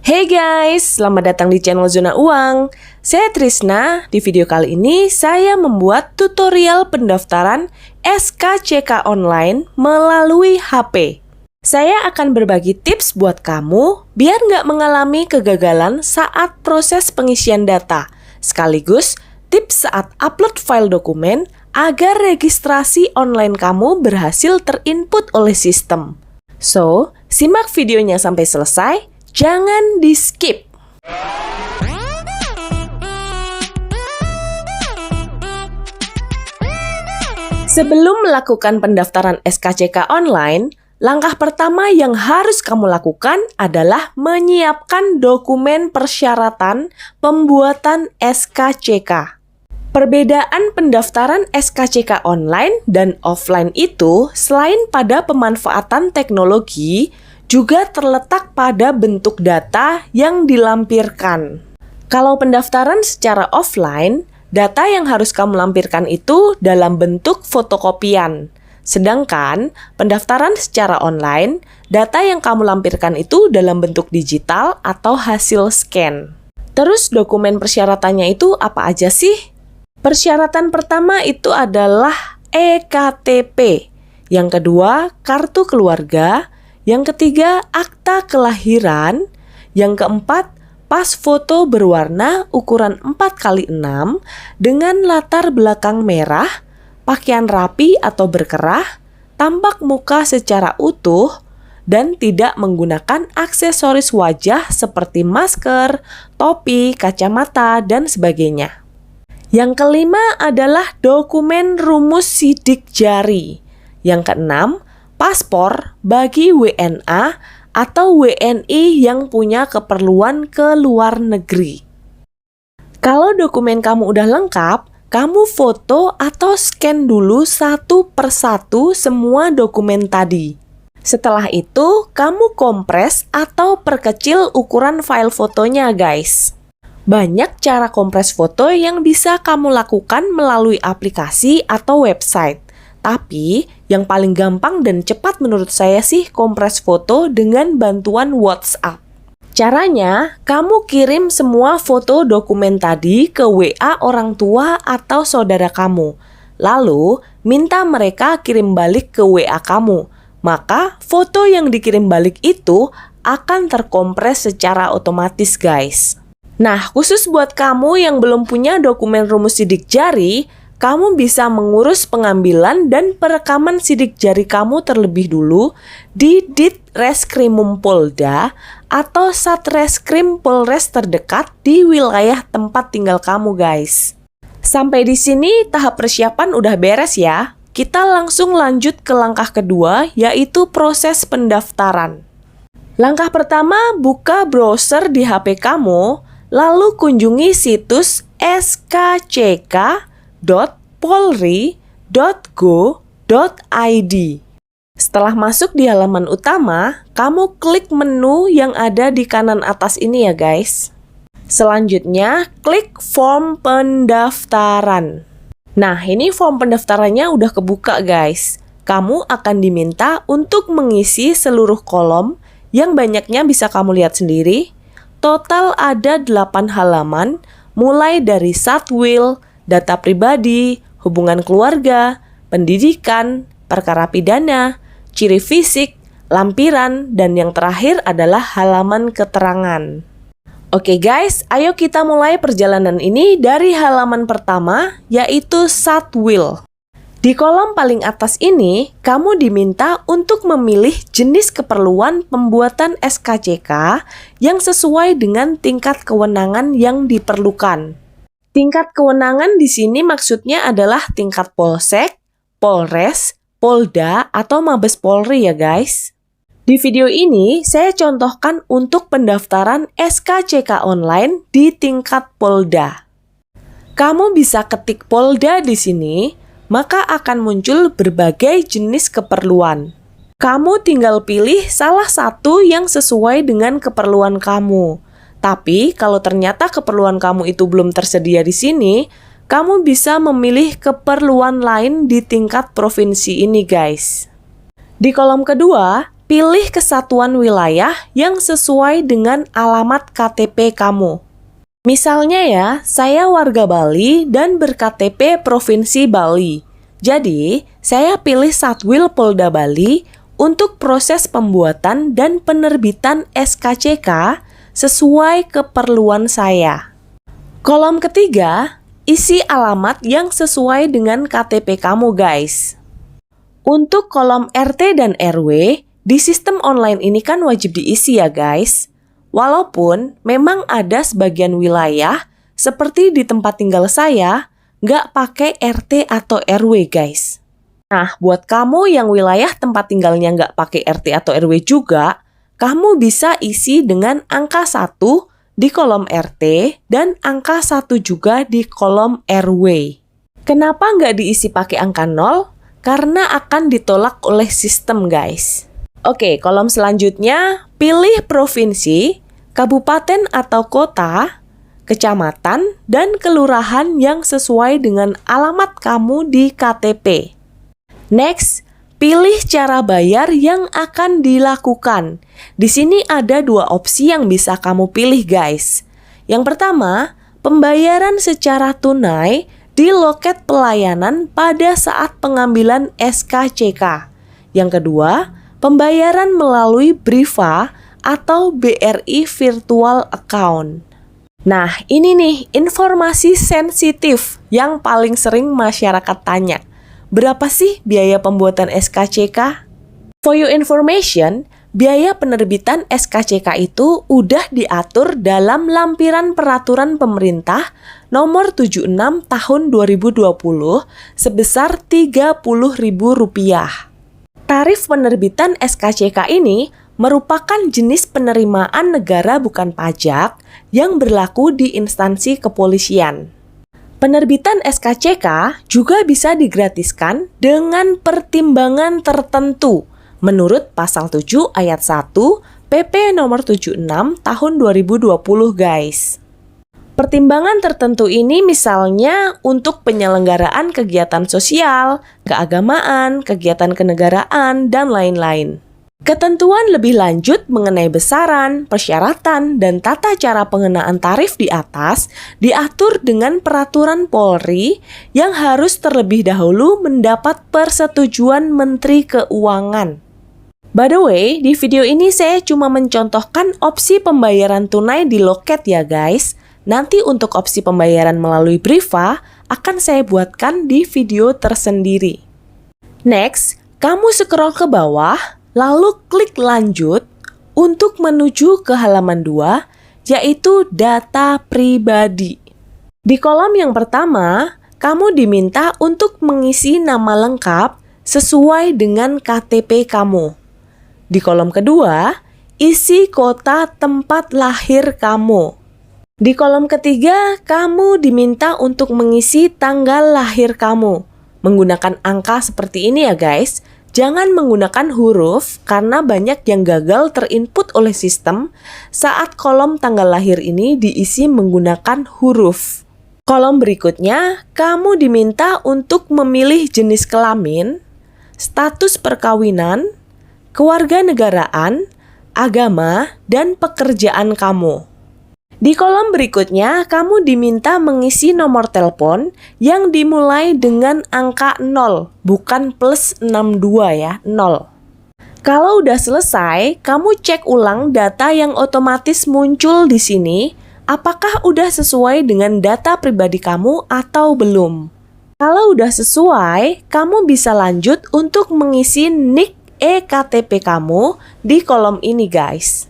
Hey guys, selamat datang di channel Zona Uang. Saya Trisna. Di video kali ini saya membuat tutorial pendaftaran SKCK online melalui HP. Saya akan berbagi tips buat kamu biar nggak mengalami kegagalan saat proses pengisian data. Sekaligus tips saat upload file dokumen agar registrasi online kamu berhasil terinput oleh sistem. So, simak videonya sampai selesai. Jangan di-skip. Sebelum melakukan pendaftaran SKCK online, langkah pertama yang harus kamu lakukan adalah menyiapkan dokumen persyaratan pembuatan SKCK. Perbedaan pendaftaran SKCK online dan offline itu selain pada pemanfaatan teknologi, juga terletak pada bentuk data yang dilampirkan. Kalau pendaftaran secara offline, data yang harus kamu lampirkan itu dalam bentuk fotokopian. Sedangkan pendaftaran secara online, data yang kamu lampirkan itu dalam bentuk digital atau hasil scan. Terus dokumen persyaratannya itu apa aja sih? Persyaratan pertama itu adalah eKTP. Yang kedua, kartu keluarga. Yang ketiga, akta kelahiran. Yang keempat, pas foto berwarna ukuran 4x6 dengan latar belakang merah, pakaian rapi atau berkerah, tampak muka secara utuh, dan tidak menggunakan aksesoris wajah seperti masker, topi, kacamata, dan sebagainya. Yang kelima adalah dokumen rumus sidik jari. Yang keenam, paspor bagi WNA atau WNI yang punya keperluan ke luar negeri. Kalau dokumen kamu udah lengkap, kamu foto atau scan dulu satu persatu semua dokumen tadi. Setelah itu, kamu kompres atau perkecil ukuran file fotonya, guys. Banyak cara kompres foto yang bisa kamu lakukan melalui aplikasi atau website. Tapi, yang paling gampang dan cepat menurut saya sih kompres foto dengan bantuan WhatsApp. Caranya, kamu kirim semua foto dokumen tadi ke WA orang tua atau saudara kamu. Lalu, minta mereka kirim balik ke WA kamu. Maka, foto yang dikirim balik itu akan terkompres secara otomatis, guys. Nah, khusus buat kamu yang belum punya dokumen rumus sidik jari, kamu bisa mengurus pengambilan dan perekaman sidik jari kamu terlebih dulu di Ditreskrimum Polda atau Satreskrim Polres terdekat di wilayah tempat tinggal kamu, guys. Sampai di sini tahap persiapan udah beres ya. Kita langsung lanjut ke langkah kedua, yaitu proses pendaftaran. Langkah pertama, buka browser di HP kamu, lalu kunjungi situs skck.polri.go.id. Setelah masuk di halaman utama, kamu klik menu yang ada di kanan atas ini ya guys. Selanjutnya, klik form pendaftaran. Nah, ini form pendaftarannya udah kebuka guys. Kamu akan diminta untuk mengisi seluruh kolom yang banyaknya bisa kamu lihat sendiri. Total ada 8 halaman, mulai dari Satwil, data pribadi, hubungan keluarga, pendidikan, perkara pidana, ciri fisik, lampiran, dan yang terakhir adalah halaman keterangan. Oke guys, ayo kita mulai perjalanan ini dari halaman pertama, yaitu Satwil. Di kolom paling atas ini, kamu diminta untuk memilih jenis keperluan pembuatan SKCK yang sesuai dengan tingkat kewenangan yang diperlukan. Tingkat kewenangan di sini maksudnya adalah tingkat Polsek, Polres, Polda, atau Mabes Polri ya guys. Di video ini, saya contohkan untuk pendaftaran SKCK online di tingkat Polda. Kamu bisa ketik Polda di sini, maka akan muncul berbagai jenis keperluan. Kamu tinggal pilih salah satu yang sesuai dengan keperluan kamu. Tapi, kalau ternyata keperluan kamu itu belum tersedia di sini, kamu bisa memilih keperluan lain di tingkat provinsi ini, guys. Di kolom kedua, pilih kesatuan wilayah yang sesuai dengan alamat KTP kamu. Misalnya ya, saya warga Bali dan berKTP Provinsi Bali. Jadi, saya pilih Satwil Polda Bali untuk proses pembuatan dan penerbitan SKCK sesuai keperluan saya. Kolom ketiga, isi alamat yang sesuai dengan KTP kamu guys. Untuk kolom RT dan RW, di sistem online ini kan wajib diisi ya guys. Walaupun memang ada sebagian wilayah, seperti di tempat tinggal saya, nggak pakai RT atau RW guys. Nah, buat kamu yang wilayah tempat tinggalnya nggak pakai RT atau RW juga, kamu bisa isi dengan angka 1 di kolom RT dan angka 1 juga di kolom RW. Kenapa nggak diisi pakai angka 0? Karena akan ditolak oleh sistem guys. Oke, kolom selanjutnya, pilih provinsi, kabupaten atau kota, kecamatan, dan kelurahan yang sesuai dengan alamat kamu di KTP. Next, pilih cara bayar yang akan dilakukan. Di sini ada 2 opsi yang bisa kamu pilih guys. Yang pertama, pembayaran secara tunai di loket pelayanan pada saat pengambilan SKCK. Yang kedua, pembayaran melalui Briva atau BRI Virtual Account. Nah, ini nih informasi sensitif yang paling sering masyarakat tanya. Berapa sih biaya pembuatan SKCK? For your information, biaya penerbitan SKCK itu udah diatur dalam lampiran peraturan pemerintah nomor 76 tahun 2020 sebesar Rp30.000. Tarif penerbitan SKCK ini merupakan jenis penerimaan negara bukan pajak yang berlaku di instansi kepolisian. Penerbitan SKCK juga bisa digratiskan dengan pertimbangan tertentu menurut pasal 7 ayat 1 PP nomor 76 tahun 2020 guys. Pertimbangan tertentu ini misalnya untuk penyelenggaraan kegiatan sosial, keagamaan, kegiatan kenegaraan, dan lain-lain. Ketentuan lebih lanjut mengenai besaran, persyaratan, dan tata cara pengenaan tarif di atas diatur dengan peraturan Polri yang harus terlebih dahulu mendapat persetujuan Menteri Keuangan. By the way, di video ini saya cuma mencontohkan opsi pembayaran tunai di loket ya guys. Nanti untuk opsi pembayaran melalui Briva akan saya buatkan di video tersendiri. Next, kamu scroll ke bawah, lalu klik lanjut untuk menuju ke halaman 2, yaitu data pribadi. Di kolom yang pertama, kamu diminta untuk mengisi nama lengkap sesuai dengan KTP kamu. Di kolom kedua, isi kota tempat lahir kamu. Di kolom ketiga, kamu diminta untuk mengisi tanggal lahir kamu. Menggunakan angka seperti ini ya guys. Jangan menggunakan huruf karena banyak yang gagal terinput oleh sistem saat kolom tanggal lahir ini diisi menggunakan huruf. Kolom berikutnya, kamu diminta untuk memilih jenis kelamin, status perkawinan, kewarganegaraan, agama, dan pekerjaan kamu. Di kolom berikutnya, kamu diminta mengisi nomor telepon yang dimulai dengan angka 0, bukan plus 62 ya, 0. Kalau udah selesai, kamu cek ulang data yang otomatis muncul di sini, apakah udah sesuai dengan data pribadi kamu atau belum. Kalau udah sesuai, kamu bisa lanjut untuk mengisi NIK eKTP kamu di kolom ini guys.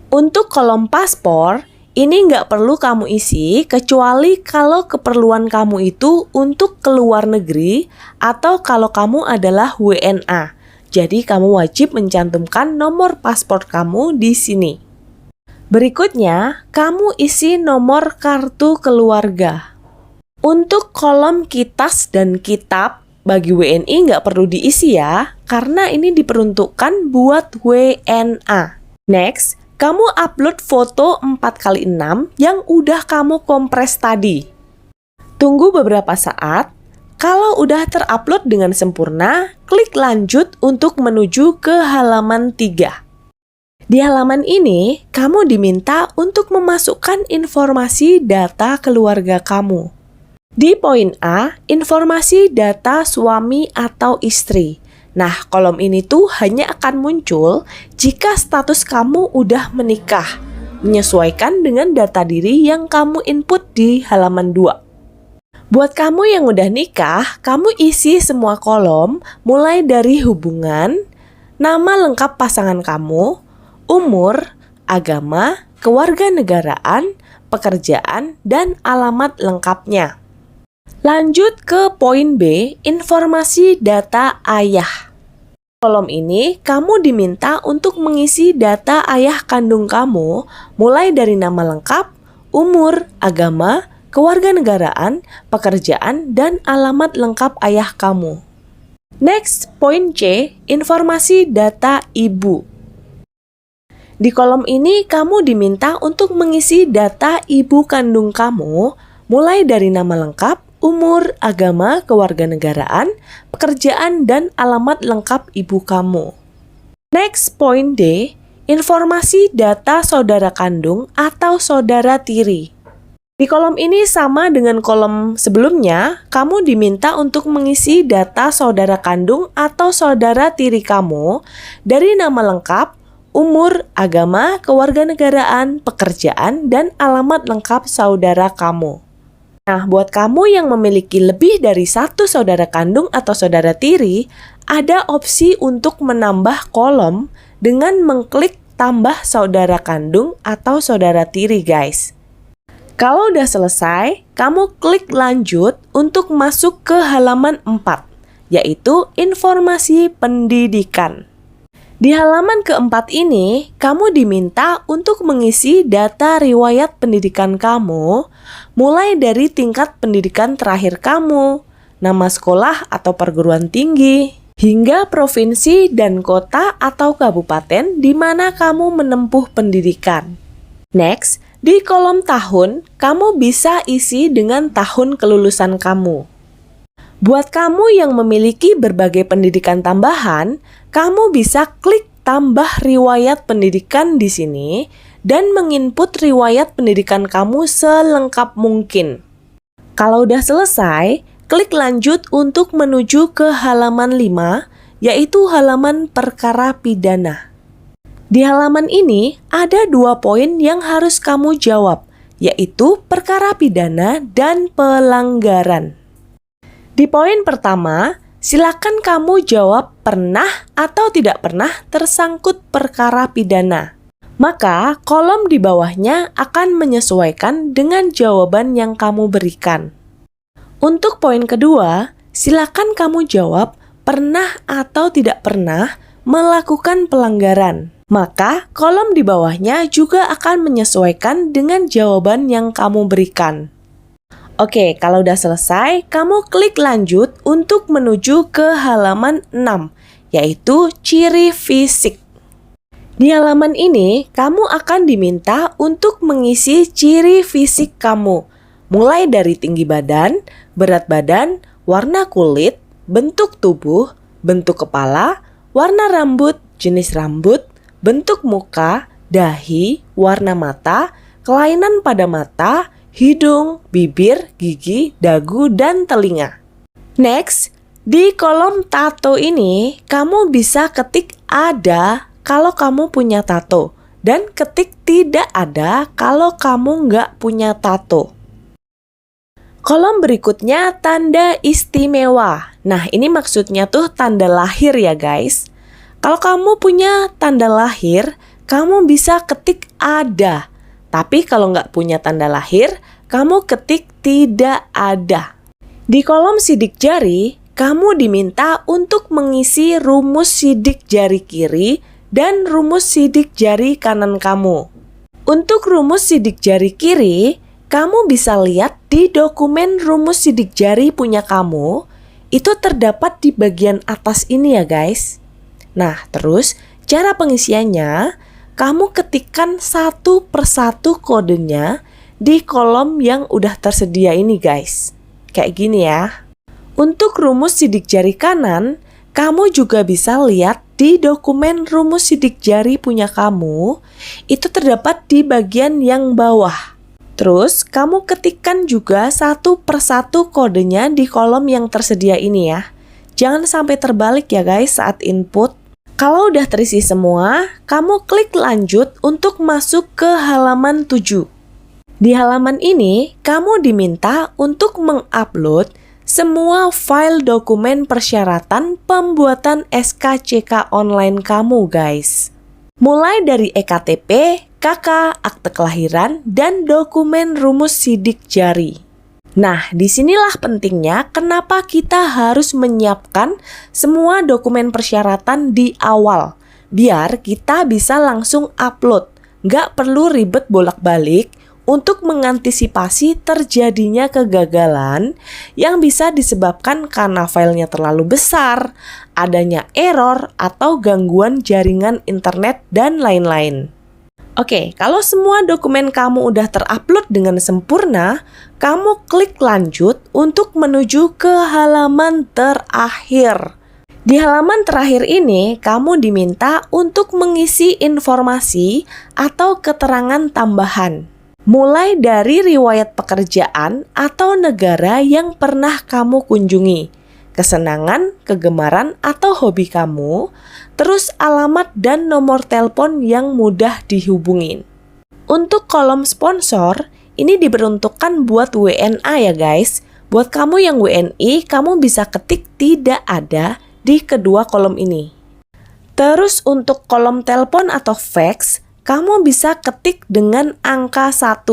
Untuk kolom paspor, ini nggak perlu kamu isi kecuali kalau keperluan kamu itu untuk ke luar negeri atau kalau kamu adalah WNA. Jadi kamu wajib mencantumkan nomor paspor kamu di sini. Berikutnya, kamu isi nomor kartu keluarga. Untuk kolom kitas dan kitab, bagi WNI nggak perlu diisi ya, karena ini diperuntukkan buat WNA. Next, kamu upload foto 4x6 yang udah kamu kompres tadi. Tunggu beberapa saat, Kalau udah terupload dengan sempurna, klik lanjut untuk menuju ke halaman 3. Di halaman ini, kamu diminta untuk memasukkan informasi data keluarga kamu. Di poin A, informasi data suami atau istri. Nah, kolom ini tuh hanya akan muncul jika status kamu udah menikah, menyesuaikan dengan data diri yang kamu input di halaman 2. Buat kamu yang udah nikah, kamu isi semua kolom mulai dari hubungan, nama lengkap pasangan kamu, umur, agama, kewarganegaraan, pekerjaan, dan alamat lengkapnya. Lanjut ke poin B, informasi data ayah. Kolom ini kamu diminta untuk mengisi data ayah kandung kamu mulai dari nama lengkap, umur, agama, kewarganegaraan, pekerjaan, dan alamat lengkap ayah kamu. Next, poin C, informasi data ibu. Di kolom ini kamu diminta untuk mengisi data ibu kandung kamu mulai dari nama lengkap, umur, agama, kewarganegaraan, pekerjaan, dan alamat lengkap ibu kamu. Next, poin D, informasi data saudara kandung atau saudara tiri. Di kolom ini sama dengan kolom sebelumnya, kamu diminta untuk mengisi data saudara kandung atau saudara tiri kamu dari nama lengkap, umur, agama, kewarganegaraan, pekerjaan, dan alamat lengkap saudara kamu. Nah, buat kamu yang memiliki lebih dari satu saudara kandung atau saudara tiri, ada opsi untuk menambah kolom dengan mengklik tambah saudara kandung atau saudara tiri, guys. Kalau udah selesai, kamu klik lanjut untuk masuk ke halaman 4, yaitu informasi pendidikan. Di halaman keempat ini, kamu diminta untuk mengisi data riwayat pendidikan kamu, mulai dari tingkat pendidikan terakhir kamu, nama sekolah atau perguruan tinggi, hingga provinsi dan kota atau kabupaten di mana kamu menempuh pendidikan. Next, di kolom tahun, kamu bisa isi dengan tahun kelulusan kamu. Buat kamu yang memiliki berbagai pendidikan tambahan, kamu bisa klik tambah riwayat pendidikan di sini dan menginput riwayat pendidikan kamu selengkap mungkin. Kalau udah selesai, klik lanjut untuk menuju ke halaman 5, yaitu halaman perkara pidana. Di halaman ini ada 2 poin yang harus kamu jawab, yaitu perkara pidana dan pelanggaran. Di poin pertama, silakan kamu jawab pernah atau tidak pernah tersangkut perkara pidana. Maka kolom di bawahnya akan menyesuaikan dengan jawaban yang kamu berikan. Untuk poin kedua, silakan kamu jawab pernah atau tidak pernah melakukan pelanggaran. Maka kolom di bawahnya juga akan menyesuaikan dengan jawaban yang kamu berikan. Oke, kalau udah selesai, kamu klik lanjut untuk menuju ke halaman 6, yaitu ciri fisik. Di halaman ini, kamu akan diminta untuk mengisi ciri fisik kamu, mulai dari tinggi badan, berat badan, warna kulit, bentuk tubuh, bentuk kepala, warna rambut, jenis rambut, bentuk muka, dahi, warna mata, kelainan pada mata, hidung, bibir, gigi, dagu, dan telinga. Next, di kolom tato ini, kamu bisa ketik ada kalau kamu punya tato, dan ketik tidak ada kalau kamu nggak punya tato. Kolom berikutnya tanda istimewa. Nah, ini maksudnya tuh tanda lahir ya guys. Kalau kamu punya tanda lahir, kamu bisa ketik ada. Tapi kalau nggak punya tanda lahir, kamu ketik tidak ada. Di kolom sidik jari, kamu diminta untuk mengisi rumus sidik jari kiri dan rumus sidik jari kanan kamu. Untuk rumus sidik jari kiri, kamu bisa lihat di dokumen rumus sidik jari punya kamu, itu terdapat di bagian atas ini ya guys. Nah, terus cara pengisiannya, kamu ketikkan satu persatu kodenya di kolom yang udah tersedia ini guys. Kayak gini ya. Untuk rumus sidik jari kanan, kamu juga bisa lihat di dokumen rumus sidik jari punya kamu, itu terdapat di bagian yang bawah. Terus, kamu ketikkan juga satu persatu kodenya di kolom yang tersedia ini ya. Jangan sampai terbalik ya guys saat input. Kalau udah terisi semua, kamu klik lanjut untuk masuk ke halaman 7. Di halaman ini, kamu diminta untuk mengupload semua file dokumen persyaratan pembuatan SKCK online kamu guys. Mulai dari EKTP, KK, akte kelahiran, dan dokumen rumus sidik jari. Nah, disinilah pentingnya kenapa kita harus menyiapkan semua dokumen persyaratan di awal. Biar kita bisa langsung upload. Nggak perlu ribet bolak-balik untuk mengantisipasi terjadinya kegagalan yang bisa disebabkan karena filenya terlalu besar, adanya error, atau gangguan jaringan internet, dan lain-lain. Oke, kalau semua dokumen kamu udah terupload dengan sempurna, kamu klik lanjut untuk menuju ke halaman terakhir. Di halaman terakhir ini, kamu diminta untuk mengisi informasi atau keterangan tambahan. Mulai dari riwayat pekerjaan atau negara yang pernah kamu kunjungi, kesenangan, kegemaran, atau hobi kamu, terus alamat dan nomor telepon yang mudah dihubungin. Untuk kolom sponsor, ini diperuntukkan buat WNA ya guys. Buat kamu yang WNI, kamu bisa ketik tidak ada di kedua kolom ini. Terus untuk kolom telepon atau fax, kamu bisa ketik dengan angka 1.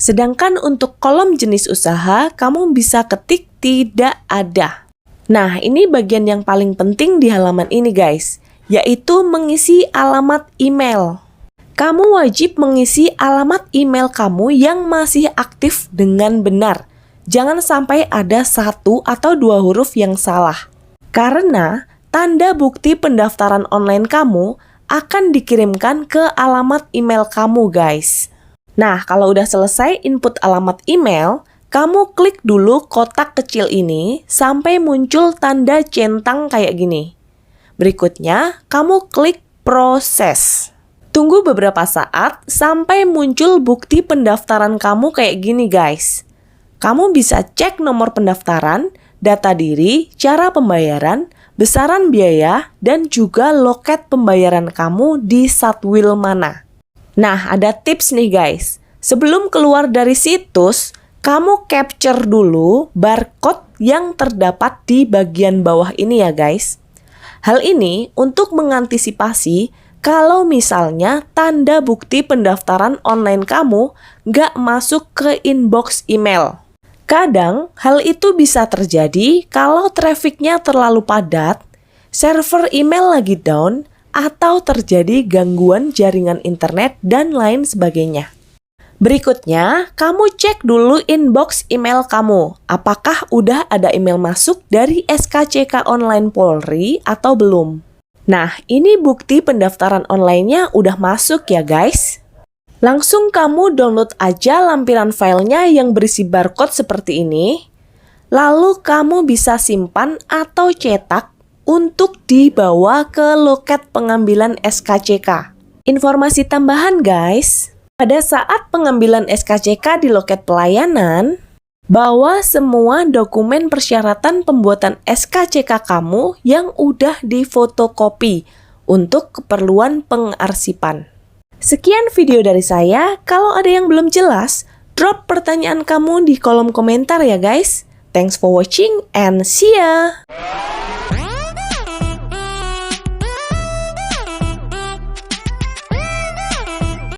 Sedangkan untuk kolom jenis usaha, kamu bisa ketik tidak ada. Nah, ini bagian yang paling penting di halaman ini guys, yaitu mengisi alamat email. Kamu wajib mengisi alamat email kamu yang masih aktif dengan benar. Jangan sampai ada 1 atau 2 huruf yang salah. Karena tanda bukti pendaftaran online kamu akan dikirimkan ke alamat email kamu guys. Nah, kalau udah selesai input alamat email, kamu klik dulu kotak kecil ini sampai muncul tanda centang kayak gini. Berikutnya, kamu klik proses. Tunggu beberapa saat sampai muncul bukti pendaftaran kamu kayak gini guys. Kamu bisa cek nomor pendaftaran, data diri, cara pembayaran, besaran biaya, dan juga loket pembayaran kamu di Satwil mana. Nah, ada tips nih guys. Sebelum keluar dari situs, kamu capture dulu barcode yang terdapat di bagian bawah ini ya guys. Hal ini untuk mengantisipasi kalau misalnya tanda bukti pendaftaran online kamu nggak masuk ke inbox email. Kadang, hal itu bisa terjadi kalau trafficnya terlalu padat, server email lagi down, atau terjadi gangguan jaringan internet, dan lain sebagainya. Berikutnya, kamu cek dulu inbox email kamu. Apakah udah ada email masuk dari SKCK Online Polri atau belum? Nah, ini bukti pendaftaran online-nya udah masuk ya guys. Langsung kamu download aja lampiran filenya yang berisi barcode seperti ini. Lalu kamu bisa simpan atau cetak untuk dibawa ke loket pengambilan SKCK. Informasi tambahan guys, pada saat pengambilan SKCK di loket pelayanan, bawa semua dokumen persyaratan pembuatan SKCK kamu yang udah difotokopi untuk keperluan pengarsipan. Sekian video dari saya. Kalau ada yang belum jelas, drop pertanyaan kamu di kolom komentar ya guys. Thanks for watching and see ya!